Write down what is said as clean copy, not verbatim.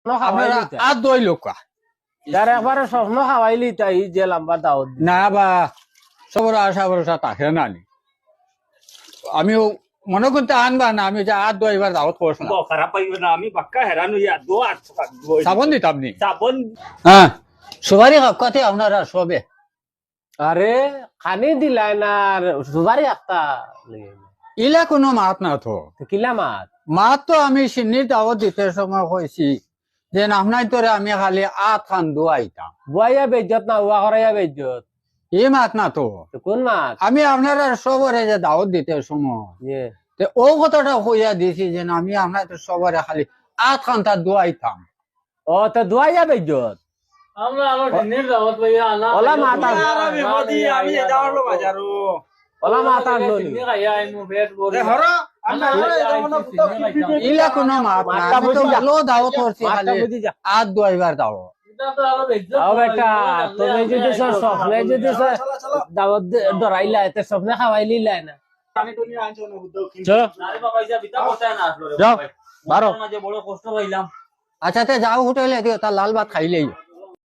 আপনারা আর দই লোক যার একবারে স্বপ্ন খাওয়াইলি তাই যে লম্বা দাওয়াত দিছে। না বা সবর আশা ভরসা তাকে না নি আমিও মনে করতে আনবা না আমি যে আর দই এবার দাওয়াত করছ না খারাপ পাইবে না আমি পাক্কা হেরান হইয়া দো আর সাবন দিতাম নি সাবন হ্যাঁ সবারই কাতে আপনারা সবে আরে খানি দিলাই না আর সুবারি একটা ইলা কোনো মাত না তো কিলা মাত মাত তো আমি সিন্নির দাওয়াত দিতে সময় কইছি যে আপনার তোরে আমি খালি আট খান দুয়াইতাম বুয়াইয়া বেজ্জত না উয়া করাইয়া বেজ্জত এই মাত না তো তো কোন মাত আমি আপনারা সবরে যে দাওয়াত দিতে সময় যে তে ও কথাটা কইয়া দিছি যে আমি আপনার সবরে খালি আট খান তা দুয়াইতাম ও তো দুয়াইয়া বেজ্জত আমরা আবার দিনের দাওয়াত ভাইয়া আনা ওলা মাতা আমি মোদি আমি এটা হলো বাজারো ওলা মাতা ললি দিনে খাইয়া আইমু পেট ভরি এ হর আমরা হরে এটা মনে পুতো ইলা কোনো মাত না মাতটা আমি তো বুঝি যা। ভালো দাওয়াত করছি মাতা খালি বুঝি যা আট দুয়াইবার দাওয়াত এটা তো আরো বেজ্জত ও বেটা তুমি যদি স্বপ্নে যদি দাওয়াত ডরাইলা এতে স্বপ্নে খাওয়াইলি লাই না আমি তো নিয়ে আনছো না বুদ্ধ চলো আরে বাবা যা বিতা করতে না আসলো রে যাও, বারো। যে বড় কষ্ট পাইলাম আচ্ছা তে যাও হোটেলে দিও তা লাল ভাত খাইলেই